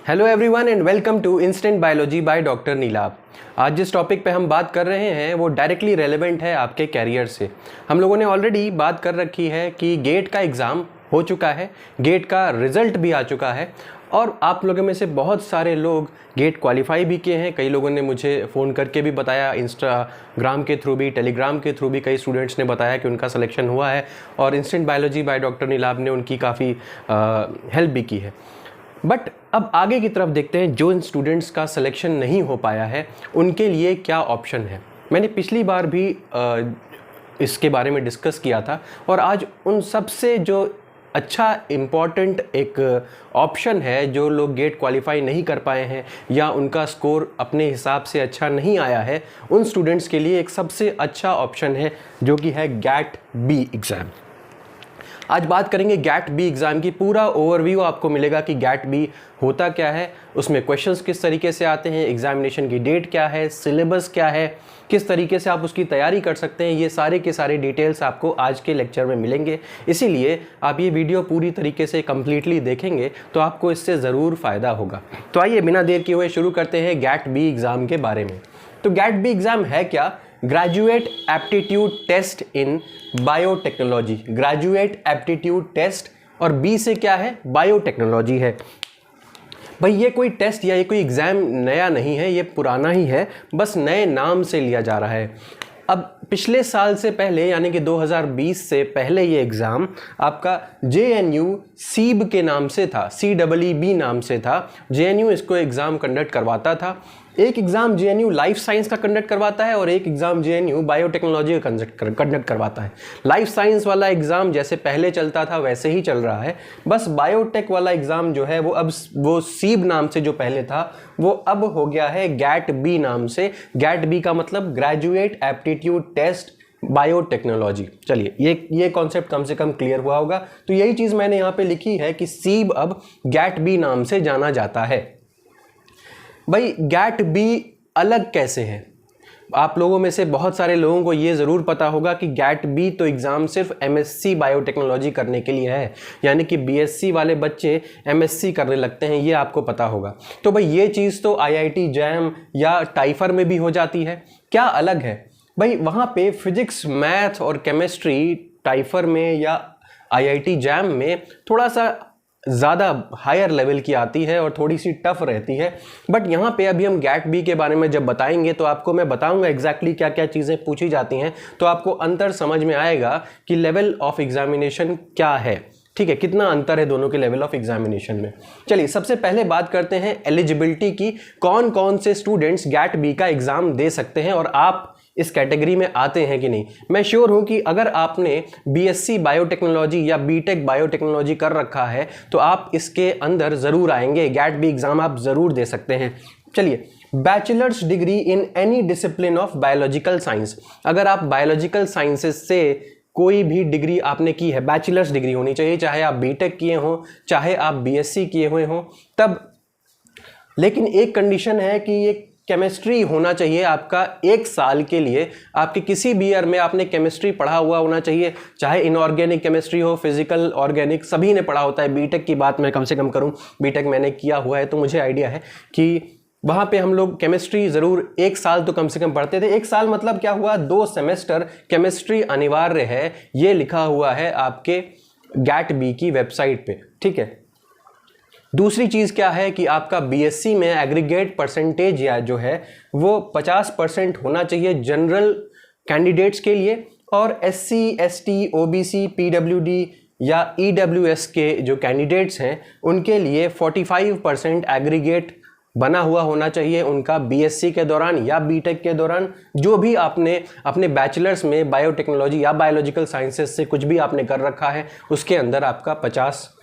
Hello everyone and welcome to instant biology by doctor Neelabh. आज जिस topic पे हम बात कर रहे हैं वो डायरेक्टली रेलेवेंट है आपके कैरियर से। हम लोगों ने ऑलरेडी बात कर रखी है कि गेट का एग्ज़ाम हो चुका है, गेट का रिज़ल्ट भी आ चुका है और आप लोगों में से बहुत सारे लोग गेट क्वालिफाई भी किए हैं। कई लोगों ने मुझे फ़ोन करके भी बताया, इंस्टाग्राम के थ्रू भी, टेलीग्राम के थ्रू भी कई स्टूडेंट्स ने बताया कि उनका सिलेक्शन हुआ है और instant biology by doctor Neelabh ने उनकी काफ़ी हेल्प भी की है। बट अब आगे की तरफ देखते हैं, जो इन स्टूडेंट्स का सिलेक्शन नहीं हो पाया है उनके लिए क्या ऑप्शन है। मैंने पिछली बार भी इसके बारे में डिस्कस किया था और आज उन सबसे जो अच्छा इम्पॉर्टेंट एक ऑप्शन है, जो लोग गेट क्वालिफाई नहीं कर पाए हैं या उनका स्कोर अपने हिसाब से अच्छा नहीं आया है, उन स्टूडेंट्स के लिए एक सबसे अच्छा ऑप्शन है जो कि है गैट बी एग्ज़ाम। आज बात करेंगे गैट बी एग्ज़ाम की। पूरा ओवरव्यू आपको मिलेगा कि गैट बी होता क्या है, उसमें क्वेश्चंस किस तरीके से आते हैं, एग्जामिनेशन की डेट क्या है, सिलेबस क्या है, किस तरीके से आप उसकी तैयारी कर सकते हैं। ये सारे के सारे डिटेल्स आपको आज के लेक्चर में मिलेंगे, इसीलिए आप ये वीडियो पूरी तरीके से कम्प्लीटली देखेंगे तो आपको इससे ज़रूर फ़ायदा होगा। तो आइए बिना देर किए हुए शुरू करते हैं गैट बी एग्ज़ाम के बारे में। तो गैट बी एग्ज़ाम है क्या? Graduate aptitude test in biotechnology. Graduate aptitude test और बी से क्या है? बायोटेक्नोलॉजी है। भाई ये कोई टेस्ट या ये कोई एग्ज़ाम नया नहीं है, ये पुराना ही है, बस नए नाम से लिया जा रहा है। अब पिछले साल से पहले यानी कि 2020 से पहले ये एग्ज़ाम आपका JNU सीब के नाम से था, CEEB नाम से था। JNU इसको एग्ज़ाम कंडक्ट करवाता था। एक एग्ज़ाम JNU लाइफ साइंस का कंडक्ट करवाता है और एक एग्ज़ाम JNU बायोटेक्नोलॉजी का कंडक्ट करवाता है। लाइफ साइंस वाला एग्ज़ाम जैसे पहले चलता था वैसे ही चल रहा है, बस बायोटेक वाला एग्ज़ाम जो है वो सीब नाम से जो पहले था वो अब हो गया है गैट बी नाम से। गैट बी का मतलब ग्रेजुएट एप्टीट्यूड टेस्ट बायोटेक्नोलॉजी। चलिए ये कॉन्सेप्ट कम से कम क्लियर हुआ होगा। तो यही चीज़ मैंने यहाँ पे लिखी है कि सीब अब गैट बी नाम से जाना जाता है। भाई गैट बी अलग कैसे है? आप लोगों में से बहुत सारे लोगों को ये ज़रूर पता होगा कि गैट बी तो एग्ज़ाम सिर्फ MSc बायोटेक्नोलॉजी करने के लिए है, यानी कि BSc वाले बच्चे MSc करने लगते हैं, ये आपको पता होगा। तो भाई ये चीज़ तो IIT जैम या टाइफर में भी हो जाती है। क्या अलग है? भाई वहाँ पे फिजिक्स, मैथ और केमिस्ट्री टाइफर में या IIT जैम में थोड़ा सा ज़्यादा हायर लेवल की आती है और थोड़ी सी टफ रहती है। बट यहाँ पे अभी हम गैट बी के बारे में जब बताएंगे तो आपको मैं बताऊंगा एग्जैक्टली क्या क्या चीज़ें पूछी जाती हैं, तो आपको अंतर समझ में आएगा कि लेवल ऑफ एग्जामिनेशन क्या है। ठीक है, कितना अंतर है दोनों के लेवल ऑफ एग्जामिनेशन में। चलिए सबसे पहले बात करते हैं एलिजिबिलिटी की। कौन कौन से स्टूडेंट्स गैट बी का एग्ज़ाम दे सकते हैं और आप इस कैटेगरी में आते हैं कि नहीं। मैं श्योर हूं कि अगर आपने BSc बायोटेक्नोलॉजी या BTech बायोटेक्नोलॉजी कर रखा है तो आप इसके अंदर ज़रूर आएंगे, गैट बी एग्ज़ाम आप ज़रूर दे सकते हैं। चलिए, bachelors degree in any discipline of biological science. अगर आप बायोलॉजिकल साइंसेस से कोई भी डिग्री आपने की है, बैचलर्स डिग्री होनी चाहिए, चाहे आप BTech किए हों, चाहे आप BSc किए हुए हों तब। लेकिन एक कंडीशन है कि ये केमिस्ट्री होना चाहिए आपका 1 साल के लिए। आपके किसी भी ईयर में आपने केमिस्ट्री पढ़ा हुआ होना चाहिए, चाहे इनऑर्गेनिक केमिस्ट्री हो, फिजिकल, ऑर्गेनिक, सभी ने पढ़ा होता है। BTech की बात मैं कम से कम करूं, BTech मैंने किया हुआ है तो मुझे आइडिया है कि वहाँ पे हम लोग केमिस्ट्री ज़रूर 1 साल तो कम से कम पढ़ते थे। 1 साल मतलब क्या हुआ, 2 सेमेस्टर केमिस्ट्री अनिवार्य है, ये लिखा हुआ है आपके गैट बी की वेबसाइट पे। ठीक है, दूसरी चीज़ क्या है कि आपका BSc में एग्रीगेट परसेंटेज या जो है वो 50% होना चाहिए जनरल कैंडिडेट्स के लिए, और SC, ST, OBC, PWD या EWS के जो कैंडिडेट्स हैं उनके लिए 45% एग्रीगेट बना हुआ होना चाहिए उनका BSc के दौरान या BTech के दौरान। जो भी आपने अपने बैचलर्स में बायोटेक्नोलॉजी या बायोलॉजिकल साइंसेस से कुछ भी आपने कर रखा है उसके अंदर आपका 50%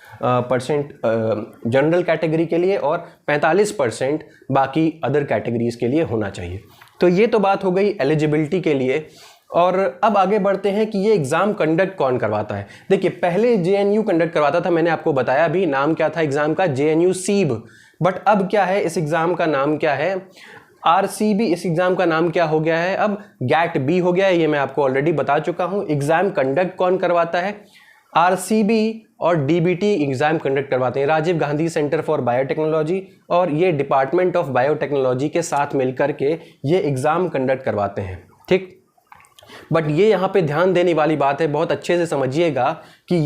जनरल कैटेगरी के लिए और 45% बाकी अदर कैटेगरीज के लिए होना चाहिए। तो ये तो बात हो गई एलिजिबिलिटी के लिए। और अब आगे बढ़ते हैं कि ये एग्ज़ाम कंडक्ट कौन करवाता है। देखिए, पहले JNU कंडक्ट करवाता था, मैंने आपको बताया भी, नाम क्या था एग्ज़ाम का, JNU सीब। बट अब क्या है, इस एग्ज़ाम का नाम क्या है, RCB। इस एग्ज़ाम का नाम क्या हो गया है, अब गैट बी हो गया है। ये मैं आपको ऑलरेडी बता चुका हूँ। एग्ज़ाम कंडक्ट कौन करवाता है, RCB और DBT एग्ज़ाम कंडक्ट करवाते हैं, Rajiv Gandhi centre for biotechnology, और ये डिपार्टमेंट ऑफ बायोटेक्नोलॉजी के साथ मिलकर के ये एग्ज़ाम कंडक्ट करवाते हैं, ठीक। बट ये यहाँ पे ध्यान देने वाली बात है, बहुत अच्छे से समझिएगा कि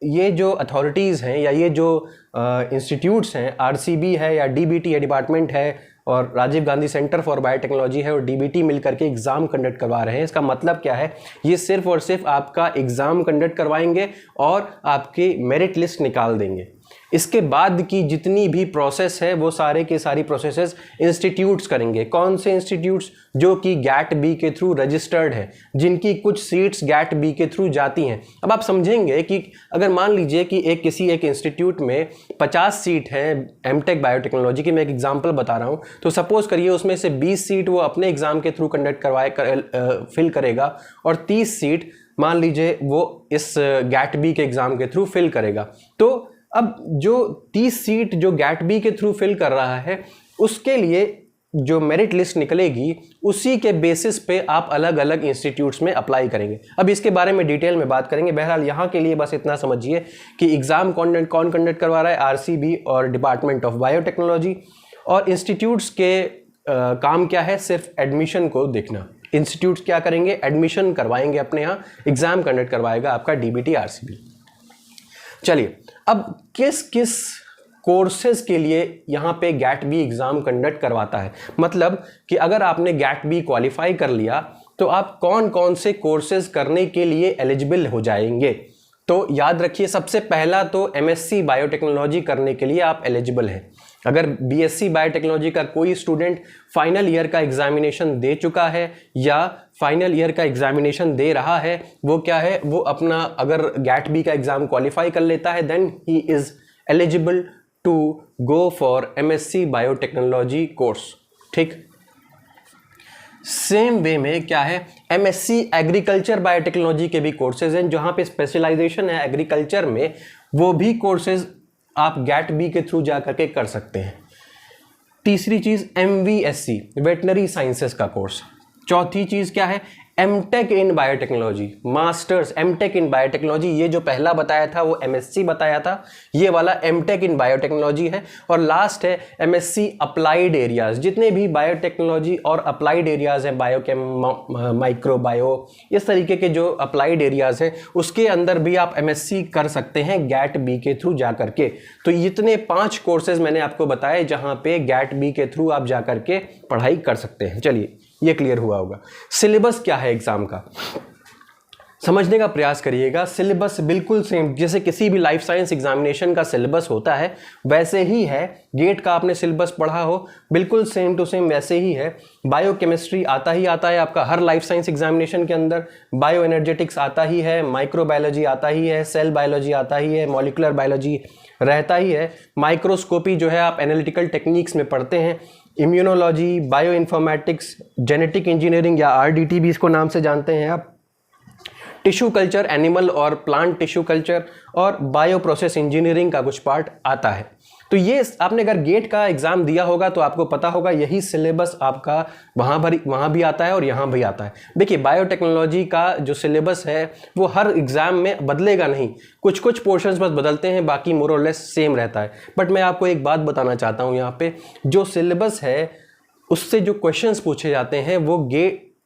ये जो अथॉरिटीज़ हैं या ये जो इंस्टीट्यूट्स हैं, RCB है या DBT है डिपार्टमेंट है, और Rajiv Gandhi centre for biotechnology है और DBT मिलकर के एग्ज़ाम कंडक्ट करवा रहे हैं। इसका मतलब क्या है, ये सिर्फ और सिर्फ आपका एग्ज़ाम कंडक्ट करवाएंगे और आपकी मेरिट लिस्ट निकाल देंगे। इसके बाद की जितनी भी प्रोसेस है वो सारे के सारी प्रोसेसेस इंस्टीट्यूट्स करेंगे। कौन से इंस्टीट्यूट्स? जो कि गैट बी के थ्रू रजिस्टर्ड है, जिनकी कुछ सीट्स गैट बी के थ्रू जाती हैं। अब आप समझेंगे कि अगर मान लीजिए कि किसी एक इंस्टीट्यूट में 50 सीट है एमटेक बायोटेक्नोलॉजी की, मैं एक एग्जांपल बता रहा हूँ, तो सपोज करिए उसमें से 20 सीट वो अपने एग्ज़ाम के थ्रू कंडक्ट फिल करेगा और 30 सीट मान लीजिए वो इस गैट बी के एग्ज़ाम के थ्रू फिल करेगा। तो अब जो 30 सीट जो गैट बी के थ्रू फिल कर रहा है, उसके लिए जो मेरिट लिस्ट निकलेगी उसी के बेसिस पे आप अलग अलग इंस्टीट्यूट्स में अप्लाई करेंगे। अब इसके बारे में डिटेल में बात करेंगे। बहरहाल यहाँ के लिए बस इतना समझिए कि एग्ज़ाम कौन कंडक्ट करवा रहा है, RCB और डिपार्टमेंट ऑफ बायोटेक्नोलॉजी, और इंस्टीट्यूट्स के काम क्या है, सिर्फ एडमिशन को देखना। इंस्टीट्यूट्स क्या करेंगे, एडमिशन करवाएंगे अपने यहाँ, एग्ज़ाम कंडक्ट करवाएगा आपका DBT RCB। चलिए, अब किस किस कोर्सेज के लिए यहाँ पे गैट बी एग्ज़ाम कंडक्ट करवाता है, मतलब कि अगर आपने गैट बी क्वालिफाई कर लिया तो आप कौन कौन से कोर्सेज करने के लिए एलिजिबल हो जाएंगे। तो याद रखिए, सबसे पहला तो MSc बायोटेक्नोलॉजी करने के लिए आप एलिजिबल हैं। अगर BSc बायोटेक्नोलॉजी का कोई स्टूडेंट फाइनल ईयर का एग्जामिनेशन दे चुका है या फाइनल ईयर का एग्जामिनेशन दे रहा है, वो क्या है, वो अपना अगर गैट बी का एग्ज़ाम क्वालिफाई कर लेता है, then he is eligible to go for MSc biotechnology course, ठीक। सेम वे में क्या है, MSc एग्रीकल्चर बायोटेक्नोलॉजी के भी कोर्सेज हैं, जहाँ पे स्पेशलाइजेशन है एग्रीकल्चर में, वो भी कोर्सेज आप गैट बी के थ्रू जा करके कर सकते हैं। तीसरी चीज़ MVSC वेटनरी साइंसेस का कोर्स। चौथी चीज़ क्या है, MTech in biotechnology, masters MTech in biotechnology. ये जो पहला बताया था वो MSc बताया था, ये वाला एमटेक इन बायोटेक्नोलॉजी है। और लास्ट है MSc अप्लाइड एरियाज़। जितने भी बायोटेक्नोलॉजी और अप्लाइड एरियाज़ हैं, बायोकेम, माइक्रो बायो, इस तरीके के जो अप्लाइड एरियाज़ हैं, उसके अंदर भी आप MSc कर सकते हैं गैट बी के थ्रू जा करके। तो इतने 5 कोर्सेज मैंने आपको बताए जहाँ पे गैट बी के थ्रू आप जा करके पढ़ाई कर सकते हैं। चलिए, ये क्लियर हुआ होगा। सिलेबस क्या है एग्जाम का, समझने का प्रयास करिएगा। सिलेबस बिल्कुल सेम जैसे किसी भी लाइफ साइंस एग्जामिनेशन का सिलेबस होता है वैसे ही है। गेट का आपने सिलेबस पढ़ा हो, बिल्कुल सेम टू सेम वैसे ही है। बायोकेमिस्ट्री आता ही आता है आपका हर लाइफ साइंस एग्जामिनेशन के अंदर, बायो एनर्जेटिक्स आता ही है, माइक्रोबायोलॉजी आता ही है, सेल बायोलॉजी आता ही है, मॉलिक्यूलर बायोलॉजी रहता ही है, माइक्रोस्कोपी जो है आप एनालिटिकल टेक्निक्स में पढ़ते हैं, immunology, bio informatics, genetic engineering या RDT भी इसको नाम से जानते हैं आप, टिश्यू कल्चर, एनिमल और प्लांट टिश्यू कल्चर, और बायो प्रोसेस इंजीनियरिंग का कुछ पार्ट आता है। तो ये आपने अगर गेट का एग्ज़ाम दिया होगा तो आपको पता होगा यही सिलेबस आपका वहाँ भी आता है और यहाँ भी आता है। देखिए, बायोटेक्नोलॉजी का जो सिलेबस है वो हर एग्ज़ाम में बदलेगा नहीं, कुछ कुछ पोर्शंस बस बदलते हैं, बाकी मोर और लेस सेम रहता है। बट मैं आपको एक बात बताना चाहता हूँ, यहाँ पे जो सिलेबस है उससे जो क्वेश्चंस पूछे जाते हैं वो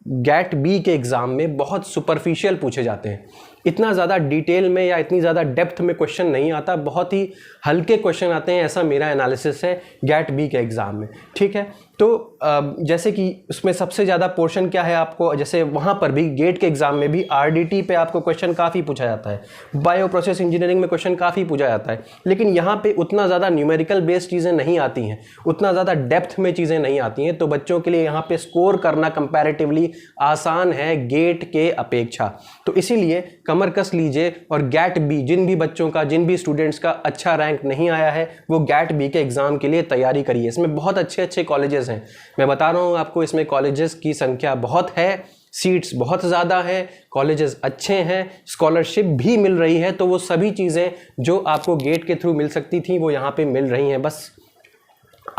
गैट बी के एग्ज़ाम में बहुत सुपरफिशियल पूछे जाते हैं। इतना ज़्यादा डिटेल में या इतनी ज़्यादा डेप्थ में क्वेश्चन नहीं आता, बहुत ही हल्के क्वेश्चन आते हैं, ऐसा मेरा एनालिसिस है गैट बी के एग्ज़ाम में, ठीक है। तो जैसे कि उसमें सबसे ज़्यादा पोर्शन क्या है आपको, जैसे वहाँ पर भी गेट के एग्ज़ाम में भी RDT पे आपको क्वेश्चन काफ़ी पूछा जाता है, बायो प्रोसेस इंजीनियरिंग में क्वेश्चन काफ़ी पूछा जाता है, लेकिन यहाँ पे उतना ज़्यादा न्यूमेरिकल बेस्ड चीज़ें नहीं आती हैं, उतना ज़्यादा डेप्थ में चीज़ें नहीं आती हैं। तो बच्चों के लिए यहाँ पे स्कोर करना कंपैरेटिवली आसान है गेट के अपेक्षा। तो इसीलिए कमर कस लीजिए और गैट बी, जिन भी बच्चों का, जिन भी स्टूडेंट्स का अच्छा रैंक नहीं आया है वो गैट बी के एग्ज़ाम के लिए तैयारी करिए। इसमें बहुत अच्छे अच्छे कॉलेजेस हैं, मैं बता रहा हूँ आपको, इसमें कॉलेजेस की संख्या बहुत है, सीट्स बहुत ज़्यादा है, कॉलेजेस अच्छे हैं, स्कॉलरशिप भी मिल रही है। तो वो सभी चीज़ें जो आपको गेट के थ्रू मिल सकती थी वो यहाँ पे मिल रही हैं। बस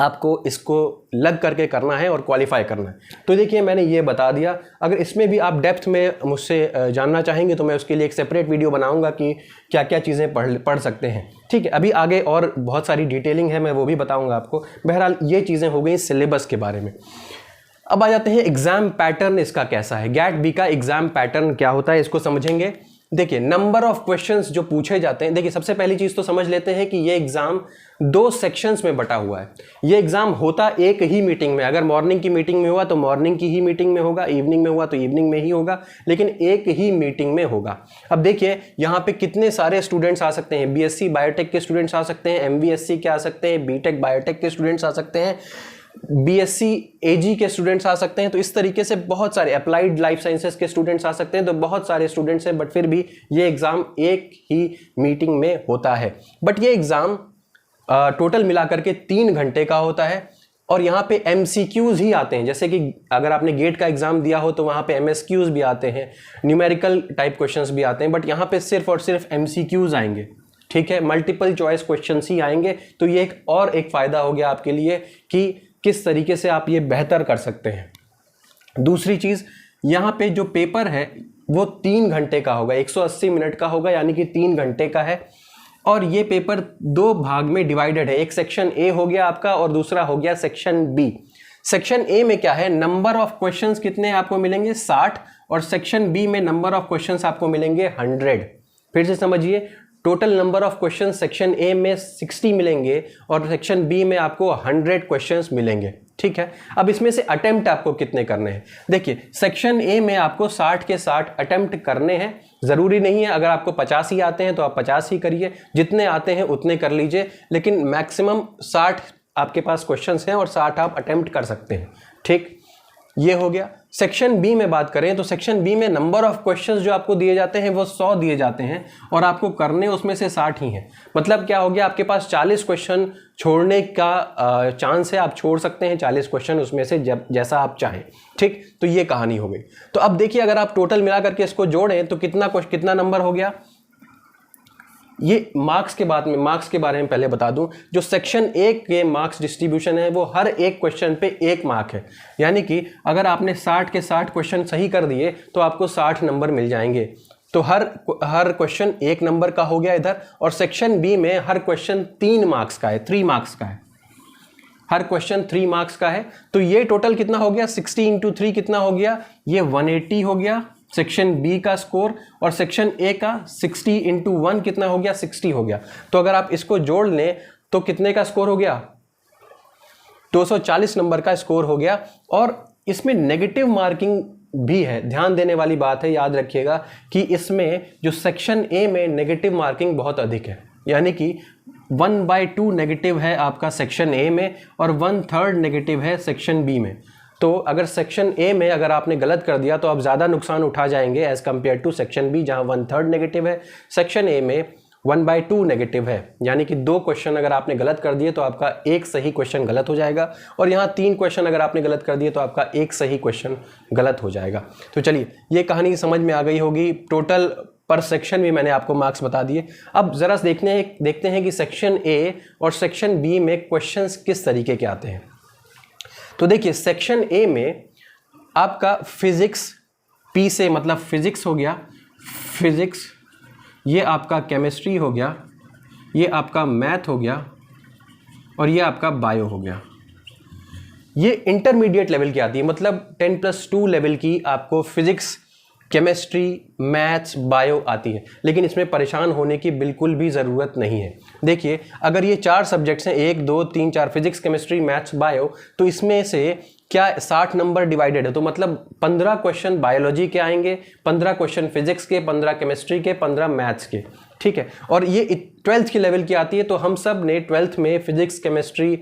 आपको इसको लग करके करना है और क्वालिफाई करना है। तो देखिए मैंने ये बता दिया। अगर इसमें भी आप डेप्थ में मुझसे जानना चाहेंगे तो मैं उसके लिए एक सेपरेट वीडियो बनाऊंगा कि क्या क्या चीज़ें पढ़ सकते हैं। ठीक है, अभी आगे और बहुत सारी डिटेलिंग है, मैं वो भी बताऊंगा आपको। बहरहाल ये चीज़ें हो गई सिलेबस के बारे में। अब आ जाते हैं एग्जाम पैटर्न इसका कैसा है। गैट बी का एग्जाम पैटर्न क्या होता है इसको समझेंगे। देखिए नंबर ऑफ क्वेश्चंस जो पूछे जाते हैं, देखिए सबसे पहली चीज तो समझ लेते हैं कि ये एग्जाम 2 सेक्शंस में बटा हुआ है। ये एग्जाम होता एक ही मीटिंग में, अगर मॉर्निंग की मीटिंग में हुआ तो मॉर्निंग की ही मीटिंग में होगा, इवनिंग में हुआ तो इवनिंग में ही होगा, लेकिन एक ही मीटिंग में होगा। अब देखिए यहाँ पे कितने सारे स्टूडेंट्स आ सकते हैं। बीएससी बायोटेक के स्टूडेंट्स आ सकते हैं, एमबीएससी के आ सकते हैं, बीटेक बायोटेक के स्टूडेंट्स आ सकते हैं, बीएससी एजी के स्टूडेंट्स आ सकते हैं। तो इस तरीके से बहुत सारे अप्लाइड लाइफ साइंसेस के स्टूडेंट्स आ सकते हैं। तो बहुत सारे स्टूडेंट्स हैं, बट फिर भी ये एग्जाम एक ही मीटिंग में होता है। बट ये एग्जाम टोटल मिलाकर के 3 घंटे का होता है और यहाँ पे एमसीक्यूज ही आते हैं। जैसे कि अगर आपने गेट का एग्जाम दिया हो तो वहाँ पे एमएसक्यूज भी आते हैं, न्यूमेरिकल टाइप क्वेश्चंस भी आते हैं, बट यहाँ पे सिर्फ और सिर्फ एमसीक्यूज आएंगे। ठीक है, मल्टीपल चॉइस क्वेश्चंस ही आएंगे। तो ये एक फायदा हो गया आपके लिए कि किस तरीके से आप ये बेहतर कर सकते हैं। दूसरी चीज, यहाँ पे जो पेपर है वो 3 घंटे का होगा, 180 मिनट का होगा, यानी कि 3 घंटे का है। और ये पेपर 2 भाग में डिवाइडेड है। एक सेक्शन ए हो गया आपका और दूसरा हो गया सेक्शन बी। सेक्शन ए में क्या है, नंबर ऑफ क्वेश्चंस कितने आपको मिलेंगे, 60, और सेक्शन बी में नंबर ऑफ क्वेश्चंस आपको मिलेंगे 100। फिर से समझिए, total number of question section A में 60 मिलेंगे और सेक्शन बी में आपको 100 क्वेश्चंस मिलेंगे। ठीक है, अब इसमें से अटेम्प्ट आपको कितने करने हैं। देखिए सेक्शन ए में आपको 60 के 60 अटेम्प्ट करने हैं। जरूरी नहीं है अगर आपको 50 ही आते हैं तो आप 50 ही करिए, जितने आते हैं उतने कर लीजिए, लेकिन मैक्सिमम 60 आपके पास क्वेश्चंस हैं और 60 आप अटेम्प्ट कर सकते हैं। ठीक, ये हो गया। सेक्शन बी में बात करें तो सेक्शन बी में नंबर ऑफ क्वेश्चंस जो आपको दिए जाते हैं वो 100 दिए जाते हैं और आपको करने उसमें से 60 ही हैं। मतलब क्या हो गया, आपके पास 40 क्वेश्चन छोड़ने का चांस है, आप छोड़ सकते हैं 40 क्वेश्चन उसमें से जैसा आप चाहें। ठीक, तो ये कहानी हो गई। तो अब देखिए अगर आप टोटल मिला करके इसको जोड़ें तो कितना नंबर हो गया। ये मार्क्स के बारे में पहले बता दूं। जो सेक्शन 1 के मार्क्स डिस्ट्रीब्यूशन है वो हर एक क्वेश्चन पे 1 मार्क है, यानी कि अगर आपने 60 के 60 क्वेश्चन सही कर दिए तो आपको 60 नंबर मिल जाएंगे। तो हर क्वेश्चन 1 नंबर का हो गया इधर। और सेक्शन बी में हर क्वेश्चन 3 मार्क्स का है, 3 मार्क्स का है, हर क्वेश्चन 3 मार्क्स का है। तो ये टोटल कितना हो गया, 60 इंटू 3 कितना हो गया, ये 180 हो गया सेक्शन बी का स्कोर। और सेक्शन ए का 60 इंटू 1 कितना हो गया, 60 हो गया। तो अगर आप इसको जोड़ लें तो कितने का स्कोर हो गया, 240 नंबर का स्कोर हो गया। और इसमें नेगेटिव मार्किंग भी है, ध्यान देने वाली बात है, याद रखिएगा कि इसमें जो सेक्शन ए में नेगेटिव मार्किंग बहुत अधिक है, यानी कि 1/2 नेगेटिव है आपका सेक्शन ए में और 1/3 नेगेटिव है सेक्शन बी में। तो अगर सेक्शन ए में अगर आपने गलत कर दिया तो आप ज़्यादा नुकसान उठा जाएंगे as compare to section B जहाँ 1/3 नेगेटिव है। सेक्शन ए में 1/2 नेगेटिव है, यानी कि 2 क्वेश्चन अगर आपने गलत कर दिए तो आपका 1 सही क्वेश्चन गलत हो जाएगा। और यहाँ 3 क्वेश्चन अगर आपने गलत कर दिए तो आपका 1 सही क्वेश्चन गलत हो जाएगा। तो चलिए ये कहानी समझ में आ गई होगी। टोटल पर सेक्शन भी मैंने आपको मार्क्स बता दिए। अब ज़रा देखते हैं कि सेक्शन ए और सेक्शन बी में क्वेश्चंस किस तरीके के आते हैं। तो देखिए सेक्शन ए में आपका फिजिक्स, पी से मतलब फिजिक्स हो गया, फिजिक्स, ये आपका केमिस्ट्री हो गया, ये आपका मैथ हो गया और ये आपका बायो हो गया। ये इंटरमीडिएट लेवल की आती है, मतलब 10+2 लेवल की आपको फिजिक्स, केमिस्ट्री, मैथ्स, बायो आती है। लेकिन इसमें परेशान होने की बिल्कुल भी ज़रूरत नहीं है। देखिए अगर ये 4 सब्जेक्ट्स हैं, 1 2 3 4, फिजिक्स, केमिस्ट्री, मैथ्स, बायो, तो इसमें से क्या 60 नंबर डिवाइडेड है, तो मतलब 15 क्वेश्चन बायोलॉजी के आएंगे, 15 क्वेश्चन फिजिक्स के, 15 केमिस्ट्री के, 15 मैथ्स के। ठीक है, और ये 12th के लेवल की आती है। तो हम सब ने 12th में फिजिक्स, केमिस्ट्री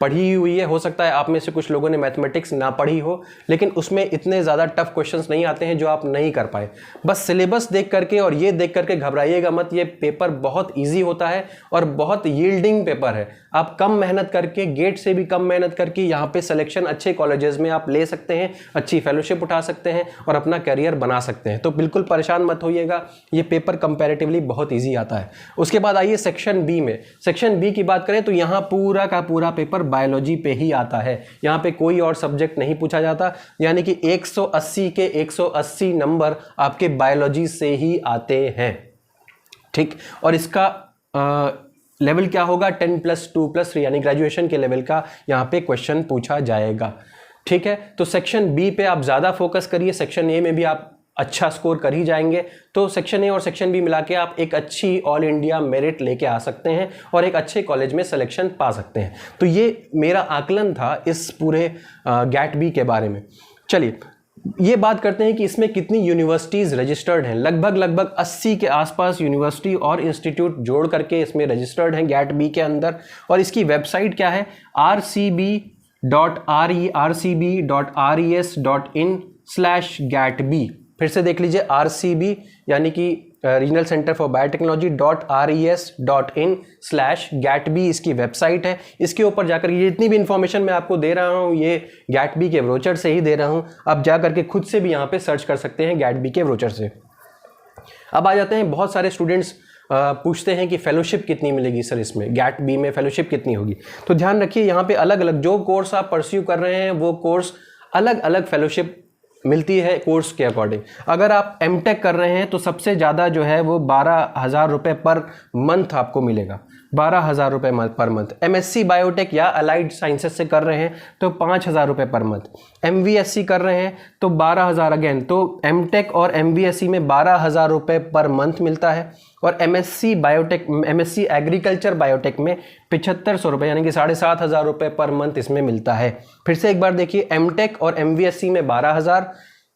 पढ़ी हुई है। हो सकता है आप में से कुछ लोगों ने मैथमेटिक्स ना पढ़ी हो, लेकिन उसमें इतने ज़्यादा टफ क्वेश्चंस नहीं आते हैं जो आप नहीं कर पाए। बस सिलेबस देख करके और ये देख करके घबराइएगा मत, ये पेपर बहुत इजी होता है और बहुत यील्डिंग पेपर है। आप कम मेहनत करके, गेट से भी कम मेहनत करके यहाँ पे सिलेक्शन अच्छे कॉलेजेस में आप ले सकते हैं, अच्छी फेलोशिप उठा सकते हैं और अपना करियर बना सकते हैं। तो बिल्कुल परेशान मत होइएगा, ये पेपर कंपैरेटिवली बहुत ईजी आता है। उसके बाद आइए सेक्शन बी में। सेक्शन बी की बात करें तो यहाँ पूरा का पूरा पेपर बायोलॉजी पे ही आता है, यहाँ पे कोई और सब्जेक्ट नहीं पूछा जाता, यानी कि 180 के 180 नंबर आपके बायोलॉजी से ही आते हैं, ठीक। और इसका लेवल क्या होगा, 10+2+3 यानी ग्रेजुएशन के लेवल का यहाँ पे क्वेश्चन पूछा जाएगा, ठीक है। तो सेक्शन बी पे आप ज़्यादा फोकस करिए, सेक्शन ए में भी आप अच्छा स्कोर कर ही जाएंगे, तो सेक्शन ए और सेक्शन बी मिला के आप एक अच्छी ऑल इंडिया मेरिट लेके आ सकते हैं और एक अच्छे कॉलेज में सिलेक्शन पा सकते हैं। तो ये मेरा आकलन था इस पूरे गैट बी के बारे में। चलिए ये बात करते हैं कि इसमें कितनी यूनिवर्सिटीज़ रजिस्टर्ड हैं। लगभग 80 के आसपास यूनिवर्सिटी और इंस्टीट्यूट जोड़ करके इसमें रजिस्टर्ड हैं गैट बी के अंदर। और इसकी वेबसाइट क्या है, rcb.res.in/gatb। फिर से देख लीजिए, RCB यानी कि regional centre for biotechnology .res.in/gatb इसकी वेबसाइट है। इसके ऊपर जाकर ये जितनी भी इंफॉर्मेशन मैं आपको दे रहा हूँ ये गैट बी के ब्रोचर से ही दे रहा हूँ, आप जा करके खुद से भी यहाँ पे सर्च कर सकते हैं गैट बी के ब्रोचर से। अब आ जाते हैं, बहुत सारे स्टूडेंट्स पूछते हैं कि फेलोशिप कितनी मिलेगी सर, इसमें गैट बी में फेलोशिप कितनी होगी। तो ध्यान रखिए, यहाँ पे अलग अलग जो कोर्स आप परस्यू कर रहे हैं वो कोर्स अलग अलग फेलोशिप मिलती है कोर्स के अकॉर्डिंग। अगर आप एमटेक कर रहे हैं तो सबसे ज़्यादा जो है वो 12,000 रुपये पर मंथ आपको मिलेगा, 12,000 रुपये पर मंथ। एमएससी बायोटेक या अलाइड साइंसेस से कर रहे हैं तो 5,000 रुपये पर मंथ। एमवीएससी कर रहे हैं तो 12,000 अगेन। तो एमटेक और एमवीएससी में 12,000 रुपये पर मंथ मिलता है और MSc biotech, MSc agriculture biotech में 7,500 रुपये यानी कि 7,500 रुपये पर मंथ इसमें मिलता है। फिर से एक बार देखिए, एमटेक और एमवीएससी में 12,000,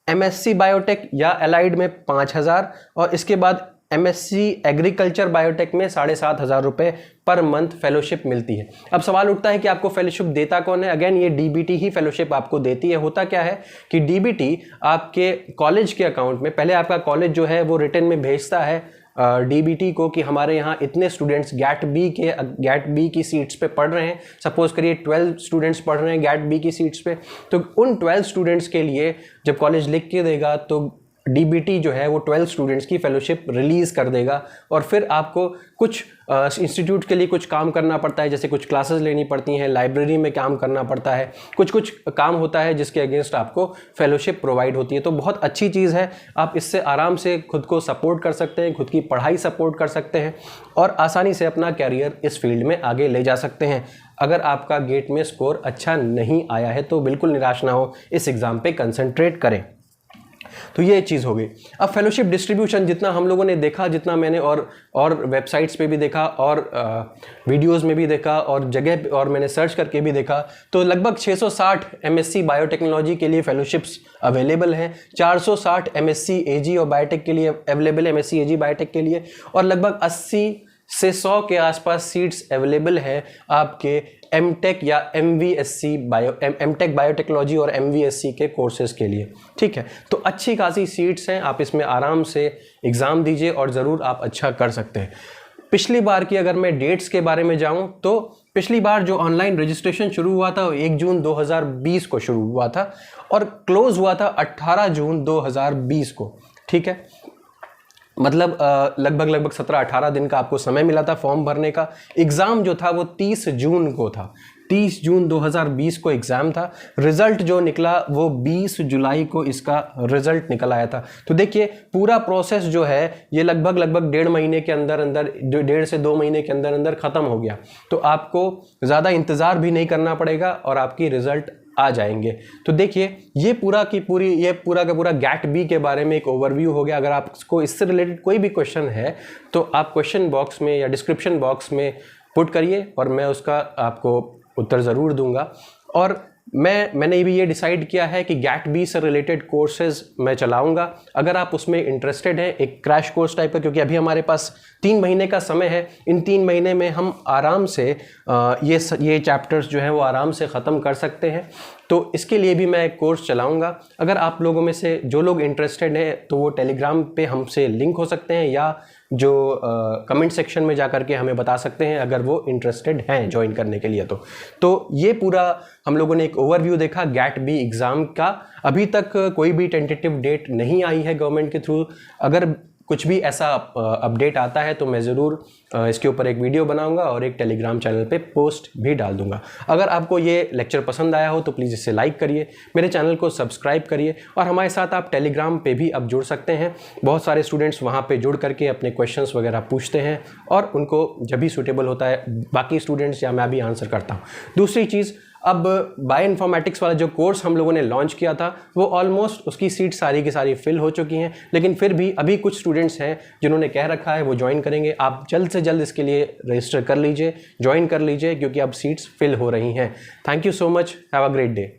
एमएससी बायोटेक या अलाइड में 5,000 और इसके बाद एमएससी एग्रीकल्चर बायोटेक में 7,500 रुपये पर मंथ फेलोशिप मिलती है। अब सवाल उठता है कि आपको फेलोशिप देता कौन है। अगेन ये डीबीटी ही फेलोशिप आपको देती है। होता क्या है कि डीबीटी आपके कॉलेज के अकाउंट में, पहले आपका कॉलेज जो है वो रिटर्न में भेजता है डीबीटी को कि हमारे यहाँ इतने स्टूडेंट्स गैट बी की सीट्स पे पढ़ रहे हैं। सपोज करिए 12 स्टूडेंट्स पढ़ रहे हैं गैट बी की सीट्स पे, तो उन 12 स्टूडेंट्स के लिए जब कॉलेज लिख के देगा तो डीबीटी जो है वो 12 स्टूडेंट्स की फेलोशिप रिलीज़ कर देगा। और फिर आपको कुछ इंस्टीट्यूट के लिए कुछ काम करना पड़ता है, जैसे कुछ क्लासेस लेनी पड़ती हैं, लाइब्रेरी में काम करना पड़ता है, कुछ काम होता है जिसके अगेंस्ट आपको फेलोशिप प्रोवाइड होती है। तो बहुत अच्छी चीज़ है, आप इससे आराम से खुद को सपोर्ट कर सकते हैं, खुद की पढ़ाई सपोर्ट कर सकते हैं और आसानी से अपना कैरियर इस फील्ड में आगे ले जा सकते हैं। अगर आपका गेट में स्कोर अच्छा नहीं आया है तो बिल्कुल निराश ना हो, इस एग्ज़ाम पे कंसंट्रेट करें। तो ये चीज़ हो गई। अब फेलोशिप डिस्ट्रीब्यूशन जितना हम लोगों ने देखा, जितना मैंने और वेबसाइट्स पे भी देखा और वीडियोस में भी देखा और जगह और मैंने सर्च करके भी देखा, तो लगभग 660 एमएससी बायोटेक्नोलॉजी के लिए फेलोशिप्स अवेलेबल हैं, 460 एमएससी एजी और बायोटेक के लिए अवेलेबल है, एमएससी एजी बायोटेक के लिए, और लगभग 80 से 100 के आसपास सीट्स अवेलेबल है आपके एमटेक या एमटेक बायोटेक्नोलॉजी और एमवीएससी के कोर्सेज के लिए, ठीक है। तो अच्छी खासी सीट्स हैं, आप इसमें आराम से एग्ज़ाम दीजिए और ज़रूर आप अच्छा कर सकते हैं। पिछली बार की अगर मैं डेट्स के बारे में जाऊं तो पिछली बार जो ऑनलाइन रजिस्ट्रेशन शुरू हुआ था वो 1 जून 2020 को शुरू हुआ था और क्लोज हुआ था 18 जून 2020 को, ठीक है। मतलब लगभग 17-18 दिन का आपको समय मिला था फॉर्म भरने का। एग्ज़ाम जो था वो 30 जून को था, 30 जून 2020 को एग्ज़ाम था। रिज़ल्ट जो निकला वो 20 जुलाई को इसका रिज़ल्ट निकल आया था। तो देखिए पूरा प्रोसेस जो है ये लगभग 1.5 महीने के अंदर 1.5 से 2 महीने के अंदर ख़त्म हो गया। तो आपको ज़्यादा इंतज़ार भी नहीं करना पड़ेगा और आपकी रिज़ल्ट आ जाएंगे। तो देखिए ये पूरा का पूरा गैट बी के बारे में एक ओवरव्यू हो गया। अगर आपको इससे रिलेटेड कोई भी क्वेश्चन है तो आप क्वेश्चन बॉक्स में या डिस्क्रिप्शन बॉक्स में पुट करिए और मैं उसका आपको उत्तर ज़रूर दूंगा। और मैंने भी ये डिसाइड किया है कि गैट बी से रिलेटेड कोर्सेज मैं चलाऊंगा। अगर आप उसमें इंटरेस्टेड हैं, एक क्रैश कोर्स टाइप का, क्योंकि अभी हमारे पास 3 महीने का समय है, इन 3 महीने में हम आराम से ये चैप्टर्स जो हैं वो आराम से ख़त्म कर सकते हैं। तो इसके लिए भी मैं एक कोर्स चलाऊंगा। अगर आप लोगों में से जो लोग इंटरेस्टेड हैं तो वो टेलीग्राम पे हमसे लिंक हो सकते हैं या जो कमेंट सेक्शन में जा करके हमें बता सकते हैं अगर वो इंटरेस्टेड हैं ज्वाइन करने के लिए। तो ये पूरा हम लोगों ने एक ओवरव्यू देखा गैट बी एग्ज़ाम का। अभी तक कोई भी टेंटेटिव डेट नहीं आई है गवर्नमेंट के थ्रू। अगर कुछ भी ऐसा अपडेट आता है तो मैं ज़रूर इसके ऊपर एक वीडियो बनाऊंगा और एक टेलीग्राम चैनल पे पोस्ट भी डाल दूंगा। अगर आपको ये लेक्चर पसंद आया हो तो प्लीज़ इसे लाइक करिए, मेरे चैनल को सब्सक्राइब करिए और हमारे साथ आप टेलीग्राम पे भी अब जुड़ सकते हैं। बहुत सारे स्टूडेंट्स वहाँ पे जुड़ करके अपने क्वेश्चंस वगैरह पूछते हैं और उनको जब भी सूटेबल होता है बाकी स्टूडेंट्स या मैं भी आंसर करता हूँ। दूसरी चीज़, अब बायो इन्फॉर्मेटिक्स वाला जो कोर्स हम लोगों ने लॉन्च किया था वो ऑलमोस्ट उसकी सीट सारी की सारी फिल हो चुकी हैं, लेकिन फिर भी अभी कुछ स्टूडेंट्स हैं जिन्होंने कह रखा है वो ज्वाइन करेंगे। आप जल्द से जल्द इसके लिए रजिस्टर कर लीजिए, ज्वाइन कर लीजिए, क्योंकि अब सीट्स फिल हो रही हैं। Thank you so much, have a great day.